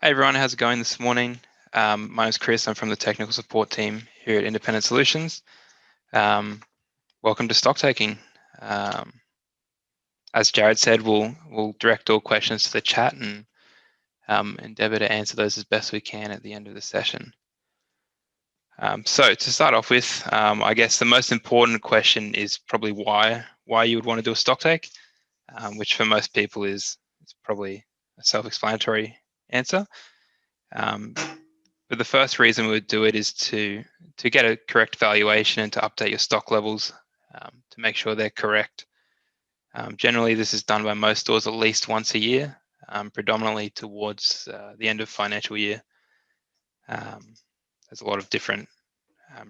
Hey everyone, how's it going this morning? My name's Chris. I'm from the technical support team here at Independent Solutions. Welcome to stock taking. As Jared said, we'll direct all questions to the chat and endeavour to answer those as best we can at the end of the session. So to start off with, I guess the most important question is probably why you would want to do a stock take, which for most people is probably a self-explanatory answer. But the first reason we would do it is to get a correct valuation and to update your stock levels to make sure they're correct. Generally, this is done by most stores at least once a year, predominantly towards the end of financial year. There's a lot of different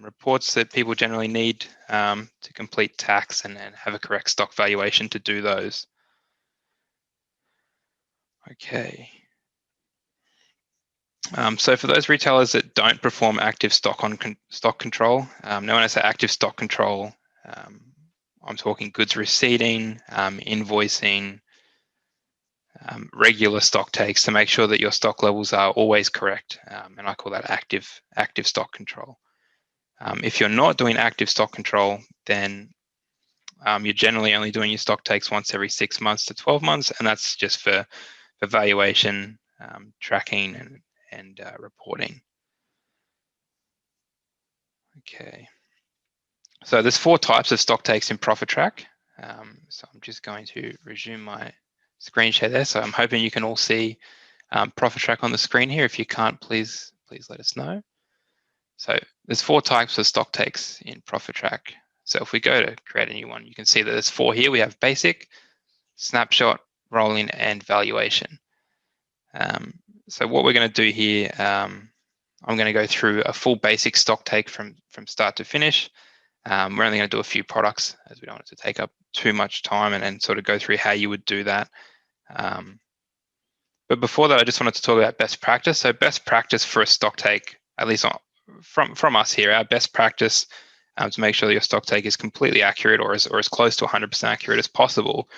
reports that people generally need to complete tax and have a correct stock valuation to do those. Okay. So for those retailers that don't perform active stock control, now when I say active stock control, I'm talking goods receipting, invoicing, regular stock takes to make sure that your stock levels are always correct, and I call that active stock control. If you're not doing active stock control, then you're generally only doing your stock takes once every 6 months to 12 months, and that's just for valuation, tracking, and reporting. Okay. So there's 4 types of stock takes in Profit Track. So I'm just going to resume my screen share there. So I'm hoping you can all see Profit Track on the screen here. If you can't, please let us know. So there's 4 types of stock takes in Profit Track. So if we go to create a new one, you can see that there's 4 here. We have basic, snapshot, rolling, and valuation. So what we're going to do here, I'm going to go through a full basic stock take from start to finish. We're only going to do a few products as we don't want it to take up too much time and sort of go through how you would do that. But before that, I just wanted to talk about best practice. So best practice for a stock take, at least from us here, our best practice to make sure that your stock take is completely accurate or as close to 100% accurate as possible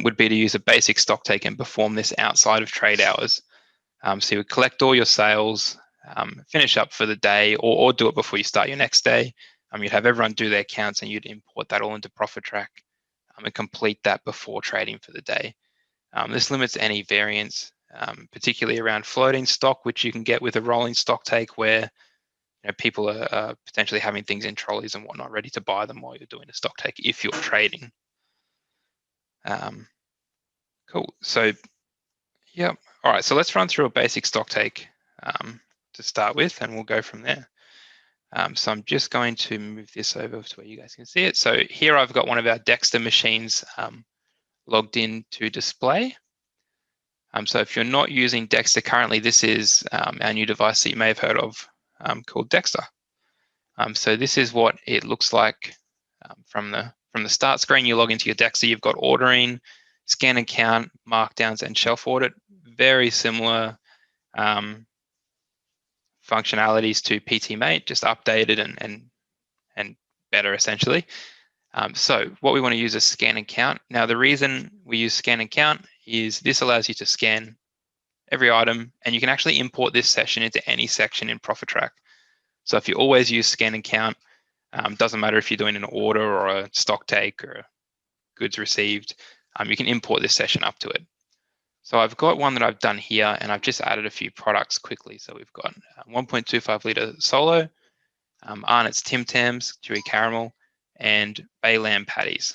would be to use a basic stock take and perform this outside of trade hours. So you would collect all your sales, finish up for the day, or do it before you start your next day. You'd have everyone do their counts and you'd import that all into Profit Track and complete that before trading for the day. This limits any variance, particularly around floating stock, which you can get with a rolling stock take where people are potentially having things in trolleys and whatnot ready to buy them while you're doing a stock take if you're trading. Cool. So, yeah. All right. So let's run through a basic stock take to start with, and we'll go from there. So I'm just going to move this over to where you guys can see it. So here I've got one of our Dexter machines logged in to display. So if you're not using Dexter currently, this is our new device that you may have heard of called Dexter. So this is what it looks like from the start screen. You log into your Dexter, you've got ordering, scan and count, markdowns, and shelf audit. Very similar functionalities to PTMate, just updated and better essentially. So what we want to use is scan and count. Now the reason we use scan and count is this allows you to scan every item and you can actually import this session into any section in Profit Track. So if you always use scan and count, doesn't matter if you're doing an order or a stock take or goods received, you can import this session up to it. So I've got one that I've done here and I've just added a few products quickly. So we've got 1.25 litre Solo, Arnott's Tim Tams, Chewy Caramel, and Bay Lamb patties.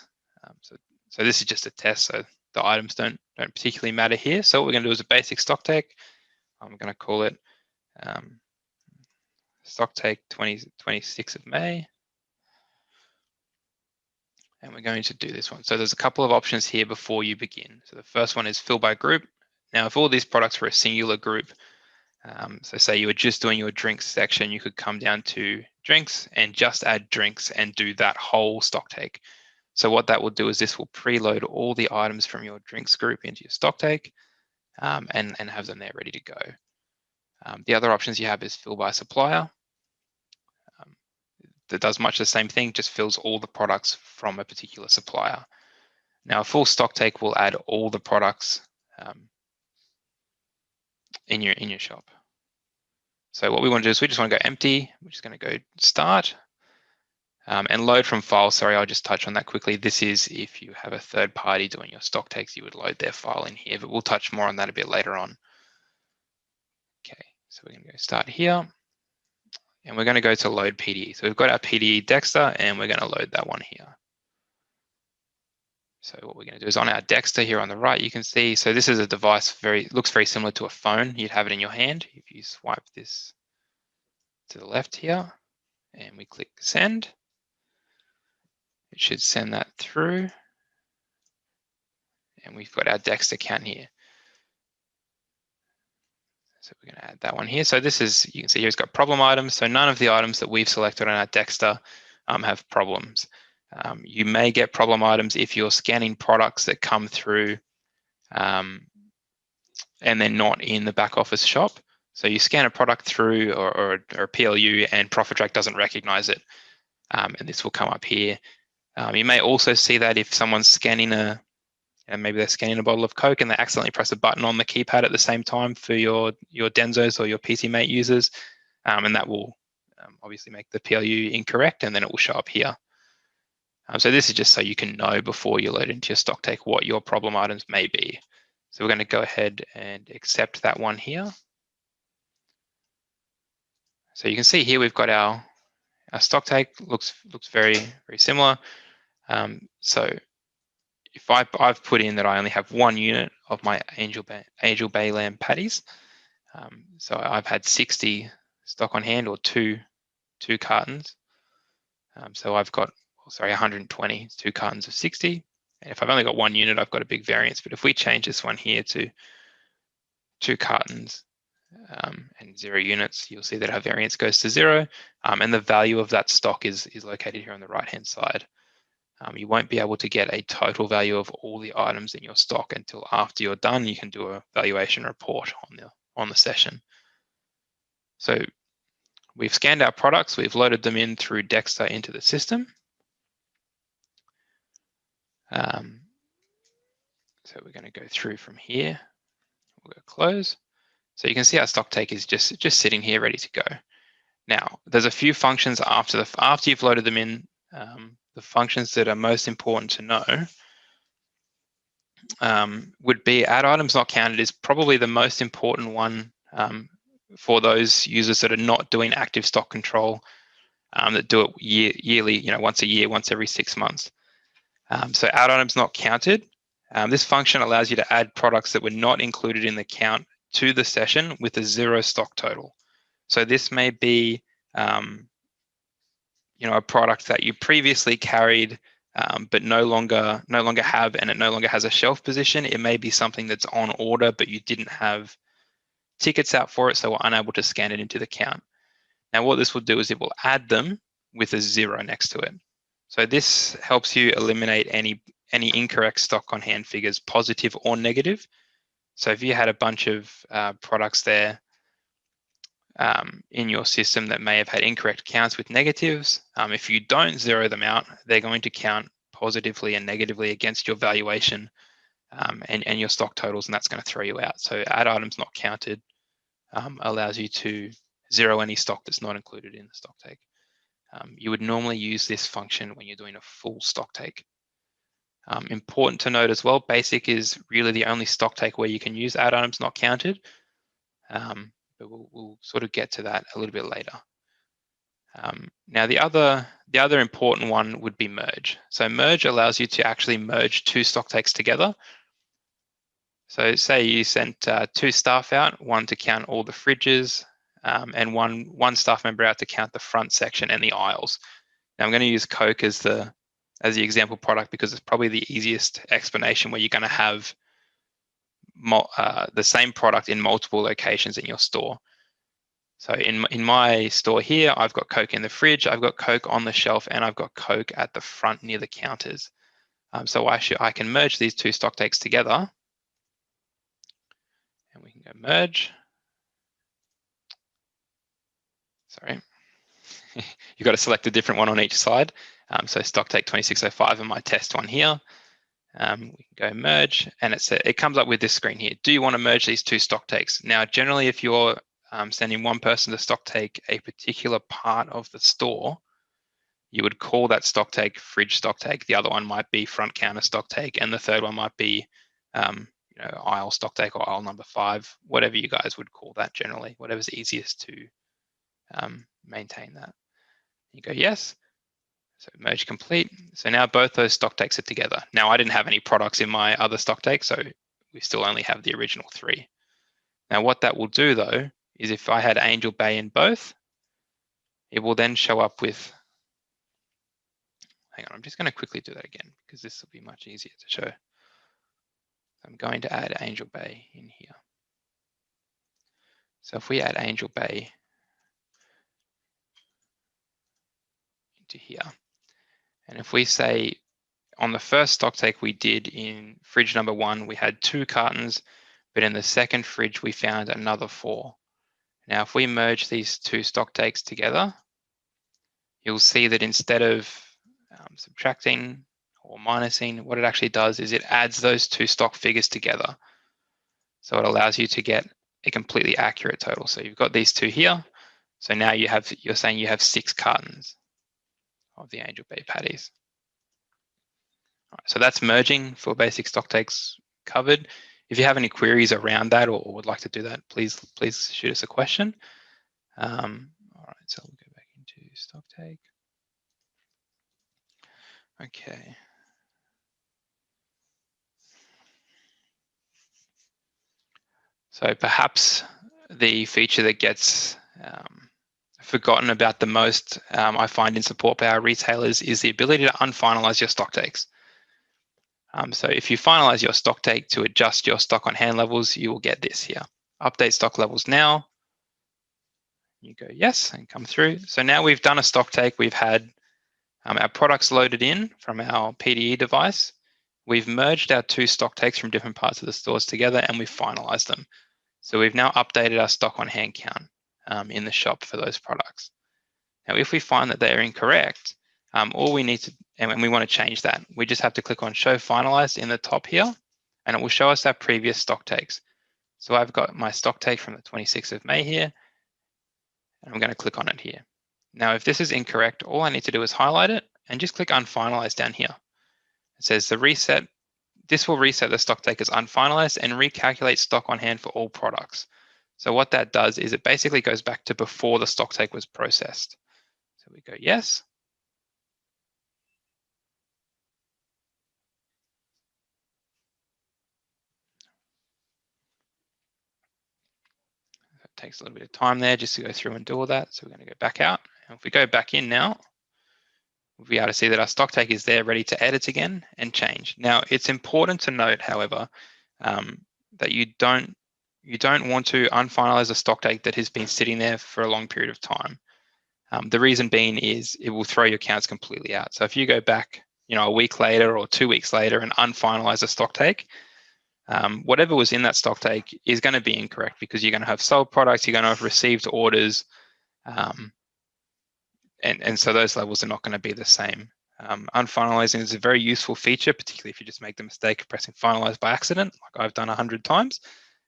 So this is just a test, so the items don't particularly matter here. So what we're going to do is a basic stock take. I'm going to call it stock take 26th of May. And we're going to do this one. So there's a couple of options here before you begin. So the first one is fill by group. Now, if all these products were a singular group, so say you were just doing your drinks section, you could come down to drinks and just add drinks and do that whole stock take. So what that will do is this will preload all the items from your drinks group into your stock take and have them there ready to go. The other options you have is fill by supplier. That does much the same thing, just fills all the products from a particular supplier. Now, a full stock take will add all the products in your shop. So what we want to do is we just want to go empty. We're just going to go start and load from file. Sorry, I'll just touch on that quickly. This is if you have a third party doing your stock takes, you would load their file in here, but we'll touch more on that a bit later on. Okay, so we're going to go start here and we're going to go to load PDE. So we've got our PDE Dexter and we're going to load that one here. So what we're going to do is on our Dexter here on the right, you can see, so this is a device, looks very similar to a phone. You'd have it in your hand. If you swipe this to the left here and we click send, it should send that through. And we've got our Dexter account here. So we're going to add that one here. So this is, you can see here it's got problem items. So none of the items that we've selected on our Dexter have problems. You may get problem items if you're scanning products that come through and they're not in the back office shop. So you scan a product through or a PLU and ProfitTrack doesn't recognize it. And this will come up here. You may also see that if someone's scanning and maybe they're scanning a bottle of Coke and they accidentally press a button on the keypad at the same time for your Denzos or your PT Mate users, and that will obviously make the PLU incorrect, and then it will show up here. So this is just so you can know before you load into your Stocktake what your problem items may be. So we're going to go ahead and accept that one here. So you can see here we've got our Stocktake, looks very similar. So if I've put in that I only have 1 unit of my Angel Bay lamb patties, so I've had 60 stock on hand or two cartons. So I've got, 120, 2 cartons of 60. And if I've only got 1 unit, I've got a big variance. But if we change this one here to 2 cartons and 0 units, you'll see that our variance goes to 0. And the value of that stock is located here on the right-hand side. You won't be able to get a total value of all the items in your stock until after you're done. You can do a valuation report on the session. So we've scanned our products, we've loaded them in through Dexter into the system. So we're going to go through from here. We'll go close. So you can see our Stocktake is just sitting here ready to go. Now, there's a few functions after you've loaded them in. The functions that are most important to know would be add items not counted is probably the most important one for those users that are not doing active stock control, that do it yearly, once a year, once every 6 months. So add items not counted. This function allows you to add products that were not included in the count to the session with a 0 stock total. So this may be a product that you previously carried but no longer have, and it no longer has a shelf position. It may be something that's on order but you didn't have tickets out for it, so we're unable to scan it into the count. Now what this will do is it will add them with a 0 next to it. So this helps you eliminate any incorrect stock on hand figures, positive or negative. So if you had a bunch of products there in your system that may have had incorrect counts with negatives, if you don't 0 them out, they're going to count positively and negatively against your valuation and your stock totals, and that's going to throw you out. So add items not counted allows you to 0 any stock that's not included in the Stocktake. You would normally use this function when you're doing a full Stocktake. Important to note as well, basic is really the only Stocktake where you can use add items not counted, but we'll sort of get to that a little bit later. Now the other important one would be merge. So merge allows you to actually merge 2 Stocktakes together. So say you sent 2 staff out, one to count all the fridges, and one staff member out to count the front section and the aisles. Now I'm going to use Coke as the example product because it's probably the easiest explanation where you're going to have the same product in multiple locations in your store. So in my store here, I've got Coke in the fridge, I've got Coke on the shelf, and I've got Coke at the front near the counters. So I can merge these 2 Stocktakes together, and we can go merge. Sorry, you've got to select a different one on each side. So Stocktake 2605 and my test one here. We can go merge, and it comes up with this screen here. Do you want to merge these two stock takes? Now, generally, if you're sending one person to stock take a particular part of the store, you would call that stock take fridge stock take. The other one might be front counter stock take, and the third one might be aisle stock take or aisle number 5, whatever you guys would call that generally, whatever's easiest to maintain that. You go yes. So merge complete. So now both those stock takes are together. Now I didn't have any products in my other stock take, so we still only have the original 3. Now what that will do though, is if I had Angel Bay in both, it will then show up with, hang on, I'm just going to quickly do that again because this will be much easier to show. I'm going to add Angel Bay in here. So if we add Angel Bay into here, and if we say on the first stock take we did in fridge number 1, we had 2 cartons, but in the second fridge we found another 4. Now if we merge these 2 stock takes together, you'll see that instead of subtracting or minusing, what it actually does is it adds those 2 stock figures together. So it allows you to get a completely accurate total. So you've got these 2 here. So now you're saying you have 6 cartons of the Angel Bay patties. All right, so that's merging for basic stock takes covered. If you have any queries around that or would like to do that, please shoot us a question. All right, so we'll go back into stock take. Okay. So perhaps the feature that gets forgotten about the most, I find in support by our retailers, is the ability to unfinalize your stock takes. So if you finalize your stock take to adjust your stock on hand levels, you will get this here. Update stock levels now. You go yes and come through. So now we've done a stock take. We've had our products loaded in from our PDE device. We've merged our 2 stock takes from different parts of the stores together and we've finalized them. So we've now updated our stock on hand count in the shop for those products. Now, if we find that they're incorrect, all we need to, and we want to change that, we just have to click on Show Finalized in the top here, and it will show us our previous stock takes. So I've got my stock take from the 26th of May here, and I'm going to click on it here. Now, if this is incorrect, all I need to do is highlight it and just click Unfinalized down here. It says the reset. This will reset the stock take as unfinalized and recalculate stock on hand for all products. So what that does is it basically goes back to before the stock take was processed. So we go yes. It takes a little bit of time there just to go through and do all that. So we're going to go back out. And if we go back in now, we'll be able to see that our stock take is there ready to edit again and change. Now, it's important to note, however, that you don't want to unfinalize a stock take that has been sitting there for a long period of time. The reason being is it will throw your counts completely out. So if you go back, a week later or 2 weeks later and unfinalize a stock take, whatever was in that stock take is going to be incorrect because you're going to have sold products, you're going to have received orders, and so those levels are not going to be the same. Unfinalizing is a very useful feature, particularly if you just make the mistake of pressing finalize by accident, like I've done 100 times.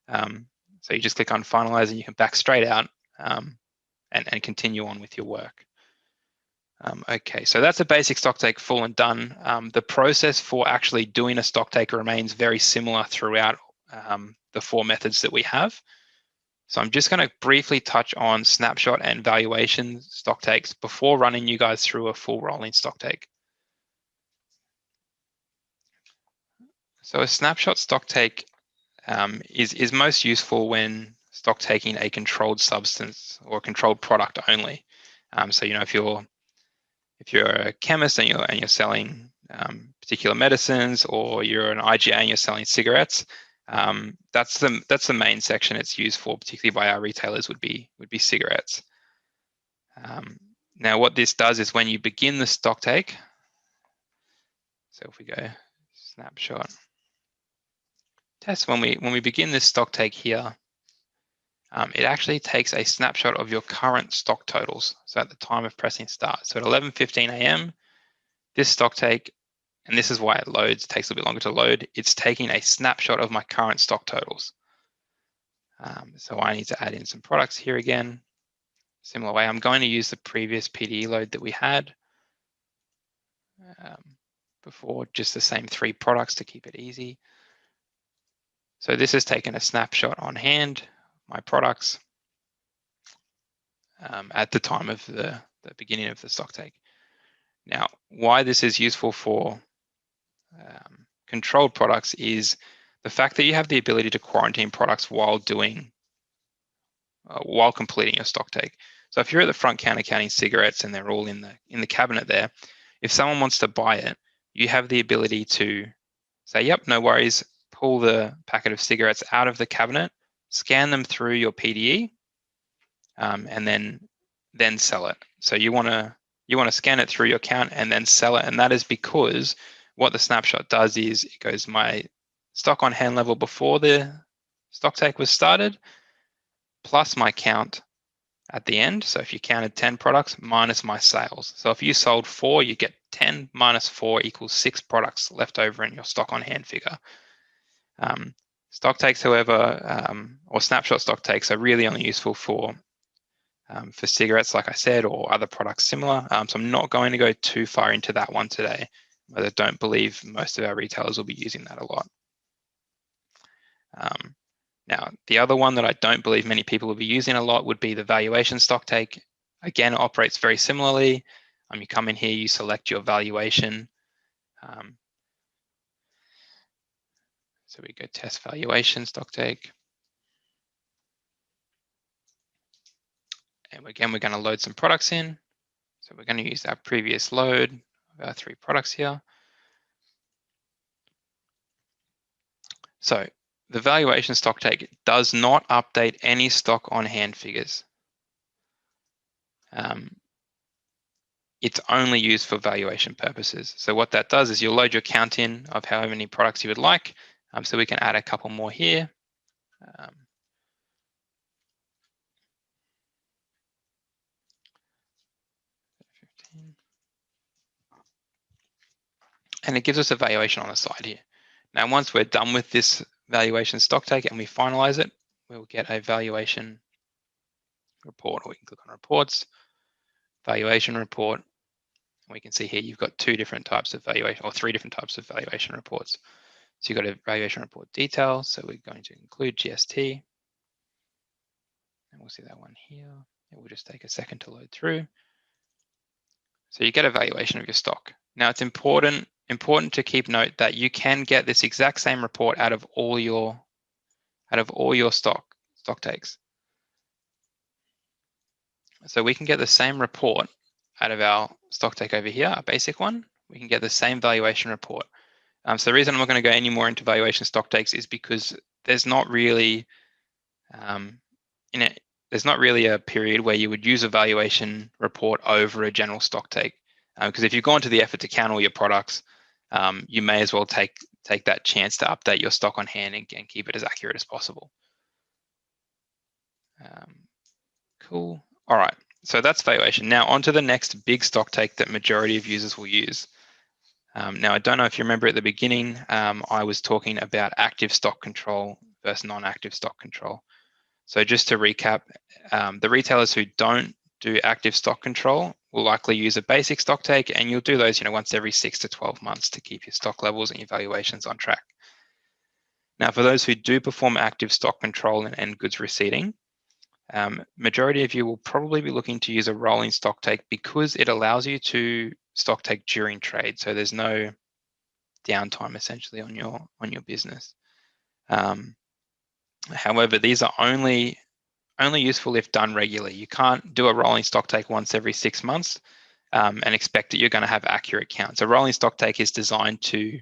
So you just click on finalize and you can back straight out and continue on with your work. Okay, so that's a basic stock take full and done. The process for actually doing a stock take remains very similar throughout the 4 methods that we have. So I'm just going to briefly touch on snapshot and valuation stock takes before running you guys through a full rolling stock take. So a snapshot stock take is most useful when stock taking a controlled substance or a controlled product only. So if you're a chemist and you're selling particular medicines, or you're an IGA and you're selling cigarettes, that's the main section it's used for, particularly by our retailers, would be cigarettes. Now, what this does is when you begin the stock take, so if we go snapshot test, when we begin this stock take here, it actually takes a snapshot of your current stock totals. So at the time of pressing start, so at 11:15 a.m., this stock take and this is why it loads, takes a little bit longer to load, it's taking a snapshot of my current stock totals. So I need to add in some products here again. Similar way, I'm going to use the previous PDE load that we had before, just the same 3 products to keep it easy. So this has taken a snapshot on hand, my products, at the time of the beginning of the stock take. Now, why this is useful for controlled products is the fact that you have the ability to quarantine products while completing your stock take. So if you're at the front counter counting cigarettes and they're all in the cabinet there, if someone wants to buy it, you have the ability to say, yep, no worries, pull the packet of cigarettes out of the cabinet, scan them through your PDE, and then sell it. So you want to scan it through your account and then sell it, and that is because what the snapshot does is it goes my stock on hand level before the stock take was started, plus my count at the end. So if you counted 10 products minus my sales. So if you sold 4, you get 10 minus 4 equals 6 products left over in your stock on hand figure. Stock takes, however, or snapshot stock takes are really only useful for cigarettes, like I said, or other products similar. So I'm not going to go too far into that one today, but I don't believe most of our retailers will be using that a lot. Now, the other one that I don't believe many people will be using a lot would be the valuation stock take. Again, it operates very similarly. You come in here, you select your valuation. So we go test valuation stock take. And again, we're going to load some products in. So we're going to use our previous load of our 3 products here. So the valuation stock take does not update any stock on hand figures. It's only used for valuation purposes. So what that does is you'll load your count in of however many products you would like. So we can add a couple more here. And it gives us a valuation on the side here. Now, once we're done with this valuation stock take and we finalize it, we'll get a valuation report, or we can click on reports, valuation report. And we can see here you've got 2 different types of valuation, or 3 different types of valuation reports. So you've got a valuation report detail. So we're going to include GST. And we'll see that one here. It will just take a second to load through. So you get a valuation of your stock. Now it's important to keep note that you can get this exact same report out of all your stock takes. So we can get the same report out of our stock take over here, our basic one. We can get the same valuation report. So the reason I'm not going to go any more into valuation stock takes is because there's not really there's not really a period where you would use a valuation report over a general stock take. Because if you've gone to the effort to count all your products, you may as well take that chance to update your stock on hand and keep it as accurate as possible. Cool. All right, so that's valuation. Now on to the next big stock take that majority of users will use. Now I don't know if you remember at the beginning, I was talking about active stock control versus non-active stock control. So just to recap, the retailers who don't do active stock control will likely use a basic stock take, and you'll do those once every 6 to 12 months to keep your stock levels and your valuations on track. Now, for those who do perform active stock control and goods receipting, majority of you will probably be looking to use a rolling stock take because it allows you to stock take during trade. So there's no downtime essentially on your business. However, these are only useful if done regularly. You can't do a rolling stock take once every 6 months and expect that you're going to have accurate counts. A rolling stock take is designed to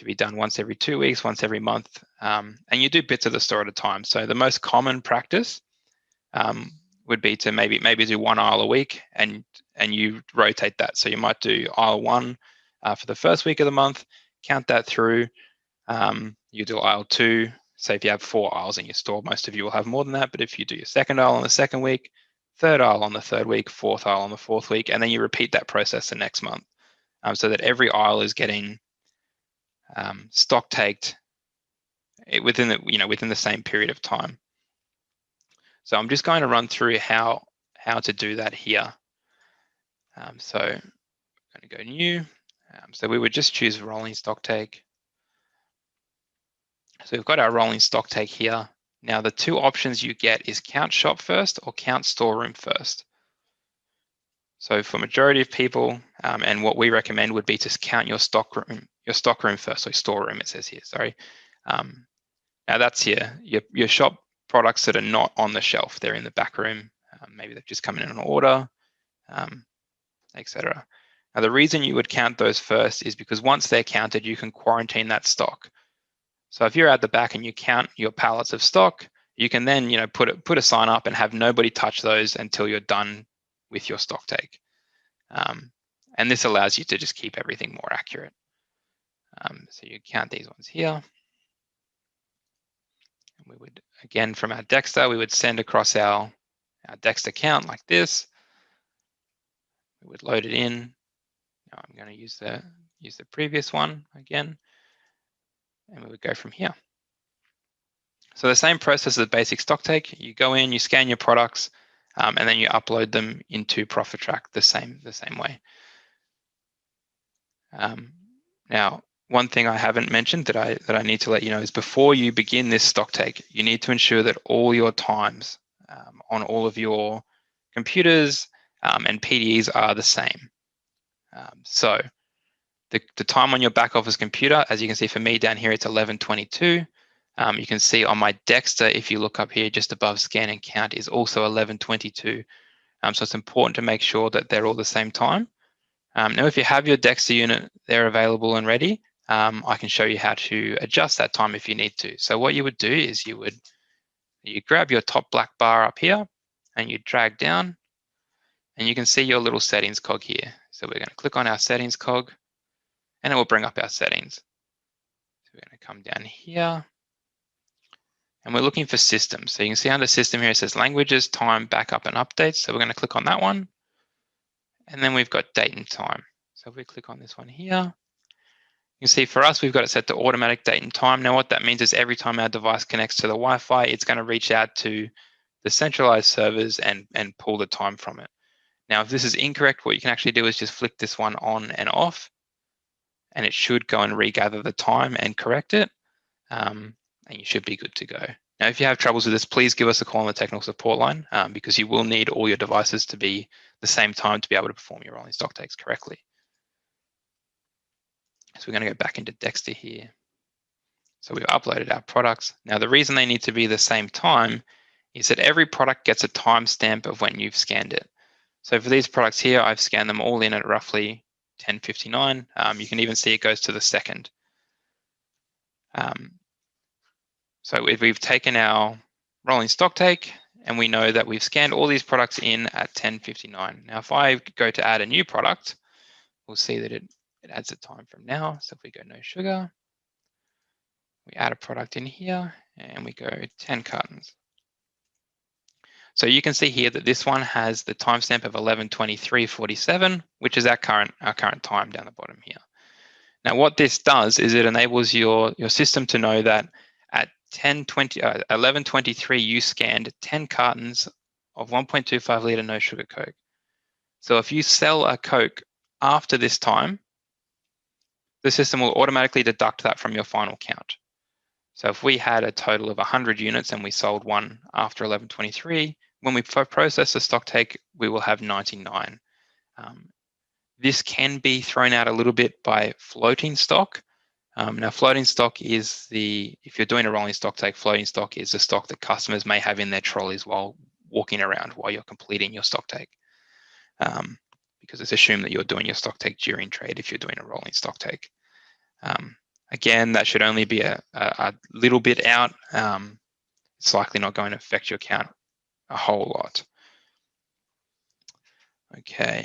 be done once every 2 weeks, once every month, and you do bits of the store at a time. So the most common practice would be to maybe do 1 aisle a week, and you rotate that. So you might do aisle 1 for the first week of the month, count that through. You do aisle 2. So if you have 4 aisles in your store, most of you will have more than that. But if you do your second aisle on the second week, third aisle on the third week, fourth aisle on the fourth week, and then you repeat that process the next month, so that every aisle is getting stock taked within the same period of time. So I'm just going to run through how to do that here. So I'm going to go new. So we would just choose rolling stock take. So we've got our rolling stock take here. Now the two options you get is count shop first or count storeroom first. So for majority of people, and what we recommend would be to count your stockroom first, so storeroom it says here, sorry. Now that's your shop products that are not on the shelf. They're in the back room. Maybe they've just come in an order, etc. Now the reason you would count those first is because once they're counted, you can quarantine that stock. So if you're at the back and you count your pallets of stock, you can then put a sign up and have nobody touch those until you're done with your stock take. And this allows you to just keep everything more accurate. So you count these ones here. And we would, again, from our Dexter, we would send across our Dexter count like this. We would load it in. Now I'm going to use the previous one again, and we would go from here. So the same process as basic stock take. You go in, you scan your products, and then you upload them into ProfitTrack the same way. Now, one thing I haven't mentioned that I need to let you know is before you begin this stock take, you need to ensure that all your times on all of your computers and PDEs are the same. So the time on your back office computer, as you can see for me down here, it's 11:22. You can see on my Dexter, if you look up here just above scan and count, is also 11:22. So it's important to make sure that they're all the same time. Now, if you have your Dexter unit there available and ready, I can show you how to adjust that time if you need to. So what you would do is you grab your top black bar up here and you drag down, and you can see your little settings cog here. So we're going to click on our settings cog, and it will bring up our settings. So we're going to come down here, and we're looking for systems. So you can see under system here, it says languages, time, backup, and updates. So we're going to click on that one. And then we've got date and time. So if we click on this one here, you can see for us, we've got it set to automatic date and time. Now what that means is every time our device connects to the Wi-Fi, it's going to reach out to the centralized servers and pull the time from it. Now, if this is incorrect, what you can actually do is just flick this one on and off, and it should go and regather the time and correct it, and you should be good to go. Now, if you have troubles with this, please give us a call on the technical support line because you will need all your devices to be the same time to be able to perform your rolling stock takes correctly. So we're going to go back into Dexter here. So we've uploaded our products. Now, the reason they need to be the same time is that every product gets a timestamp of when you've scanned it. So for these products here, I've scanned them all in at roughly 10:59. You can even see it goes to the second. So if we've taken our rolling stock take and we know that we've scanned all these products in at 10:59. Now, if I go to add a new product, we'll see that it adds the time from now. So if we go no sugar, we add a product in here and we go 10 cartons. So you can see here that this one has the timestamp of 11:23:47, which is our current time down the bottom here. Now, what this does is it enables your system to know that at 11:23 you scanned 10 cartons of 1.25 litre no sugar Coke. So if you sell a Coke after this time, the system will automatically deduct that from your final count. So if we had a total of 100 units and we sold one after 11:23, when we process the stock take, we will have 99. This can be thrown out a little bit by floating stock. Now, floating stock is if you're doing a rolling stock take, floating stock is the stock that customers may have in their trolleys while walking around while you're completing your stock take. Because it's assumed that you're doing your stock take during trade if you're doing a rolling stock take. Again, that should only be a little bit out. It's likely not going to affect your count a whole lot. Okay.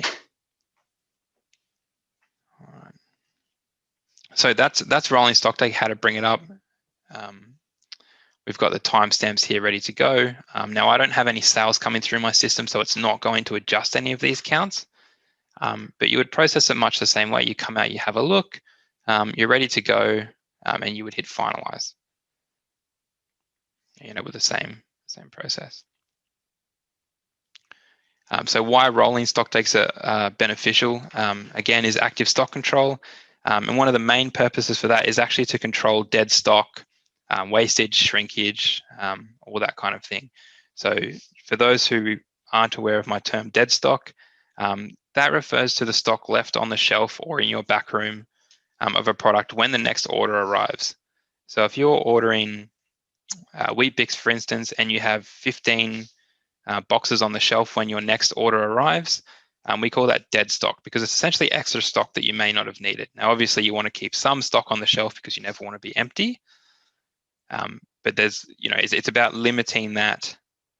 All right. So that's rolling stock take, how to bring it up. We've got the timestamps here ready to go. Now, I don't have any sales coming through my system, so it's not going to adjust any of these counts. But you would process it much the same way. You come out, you have a look. you're ready to go, and you would hit finalize. With the same process. So why rolling stock takes are beneficial, again, is active stock control. And one of the main purposes for that is actually to control dead stock, wastage, shrinkage, all that kind of thing. So for those who aren't aware of my term dead stock, that refers to the stock left on the shelf or in your back room of a product when the next order arrives. So if you're ordering Weet-Bix, for instance, and you have 15 boxes on the shelf when your next order arrives, we call that dead stock because it's essentially extra stock that you may not have needed. Now, obviously, you want to keep some stock on the shelf because you never want to be empty. But there's, it's about limiting that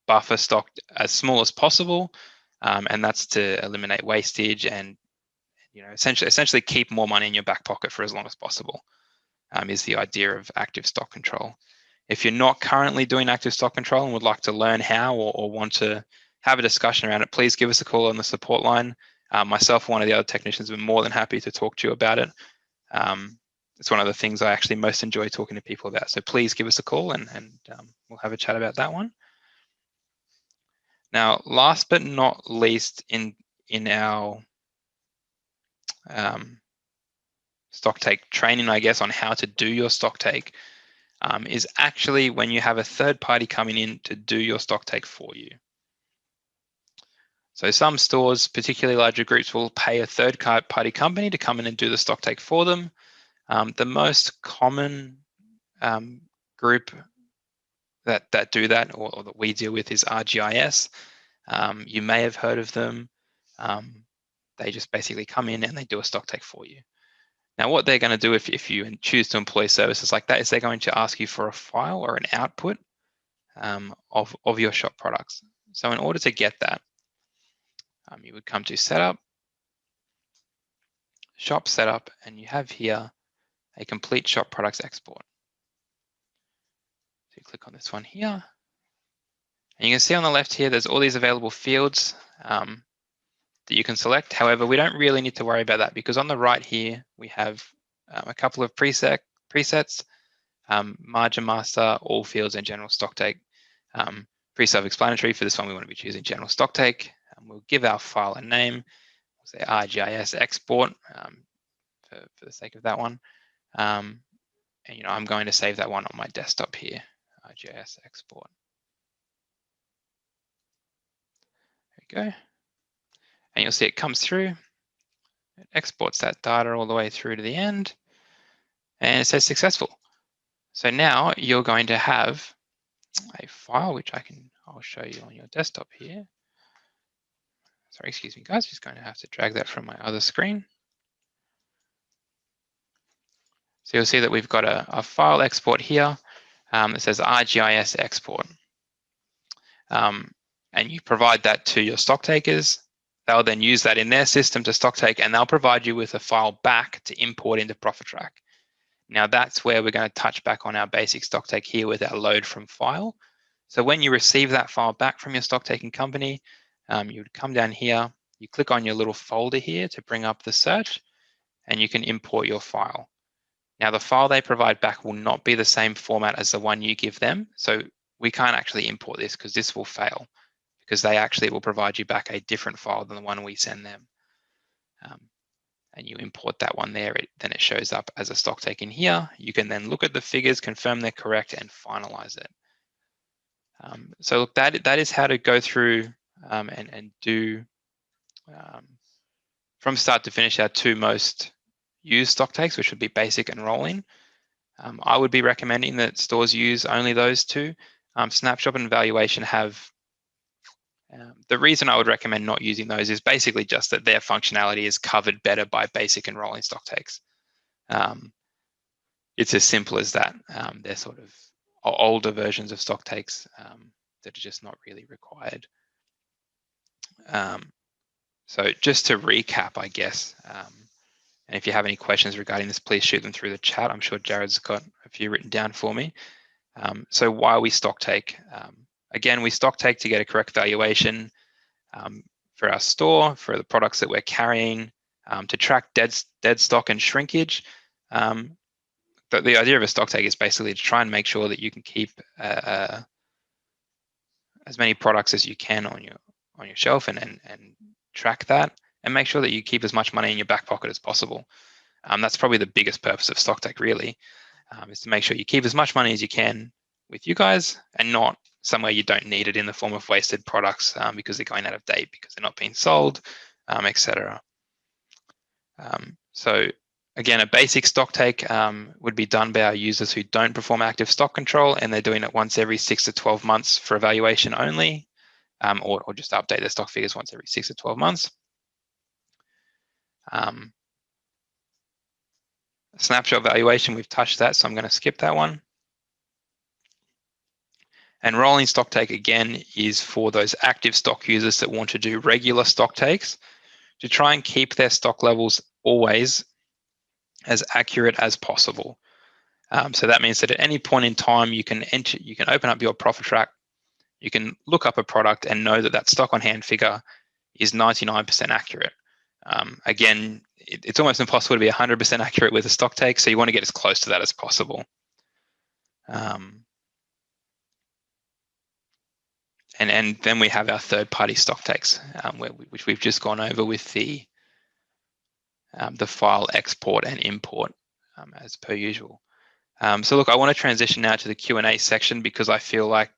buffer stock as small as possible, and that's to eliminate wastage and, essentially keep more money in your back pocket for as long as possible. Is the idea of active stock control. If you're not currently doing active stock control and would like to learn how or want to have a discussion around it, please give us a call on the support line. Myself, one of the other technicians, have been more than happy to talk to you about it. It's one of the things I actually most enjoy talking to people about. So please give us a call and we'll have a chat about that one. Now, last but not least in our Stocktake training, I guess, on how to do your Stocktake, is actually when you have a third party coming in to do your Stocktake for you. So some stores, particularly larger groups, will pay a third party company to come in and do the Stocktake for them. The most common group that do that or that we deal with is RGIS. You may have heard of them. They just basically come in and they do a Stocktake for you. Now, what they're going to do if you choose to employ services like that is they're going to ask you for a file or an output of your shop products. So in order to get that, you would come to Setup, Shop Setup, and you have here a complete shop products export. So you click on this one here, and you can see on the left here, there's all these available fields that you can select. However, we don't really need to worry about that because on the right here, we have a couple of presets, Margin Master, All Fields, and General Stocktake. Pretty self-explanatory. For this one, we want to be choosing General Stocktake. We'll give our file a name. We'll say RGIS export for the sake of that one. And I'm going to save that one on my desktop here, RGIS export. There we go. And you'll see it comes through. It exports that data all the way through to the end. And it says successful. So now you're going to have a file, which I'll show you on your desktop here. Sorry, excuse me, guys. Just going to have to drag that from my other screen. So you'll see that we've got a file export here that says RGIS export. And you provide that to your stock takers. They'll then use that in their system to Stocktake, and they'll provide you with a file back to import into ProfitTrack. Now that's where we're going to touch back on our basic Stocktake here with our load from file. So when you receive that file back from your stock-taking company, you would come down here, you click on your little folder here to bring up the search, and you can import your file. Now the file they provide back will not be the same format as the one you give them. So we can't actually import this because this will fail because they actually will provide you back a different file than the one we send them. And you import that one there, then it shows up as a Stocktake in here. You can then look at the figures, confirm they're correct, and finalize it. So look, that is how to go through and do from start to finish our two most used Stocktakes, which would be basic and rolling. I would be recommending that stores use only those two. Snapshot and Valuation have, the reason I would recommend not using those is basically just that their functionality is covered better by basic and rolling Stocktakes. It's as simple as that. They're sort of older versions of Stocktakes that are just not really required. So just to recap, I guess, and if you have any questions regarding this, please shoot them through the chat. I'm sure Jared's got a few written down for me. So why we Stocktake? Again, we Stocktake to get a correct valuation for our store, for the products that we're carrying, to track dead stock and shrinkage. The idea of a stock take is basically to try and make sure that you can keep as many products as you can on your shelf and track that, and make sure that you keep as much money in your back pocket as possible. That's probably the biggest purpose of Stocktake, really, is to make sure you keep as much money as you can with you guys and not somewhere you don't need it in the form of wasted products because they're going out of date, because they're not being sold, etc. So again, a basic stock take would be done by our users who don't perform active stock control, and they're doing it once every 6 to 12 months for evaluation only, or just update their stock figures once every 6 to 12 months. Snapshot valuation, we've touched that, so I'm going to skip that one. And rolling stock take, again, is for those active stock users that want to do regular stock takes to try and keep their stock levels always as accurate as possible. So that means that at any point in time, you can open up your profit track, you can look up a product and know that that stock on hand figure is 99% accurate. Again, it's almost impossible to be 100% accurate with a stock take, so you want to get as close to that as possible. And then we have our third-party stock takes, which we've just gone over with the file export and import as per usual. So look, I want to transition now to the Q&A section because I feel like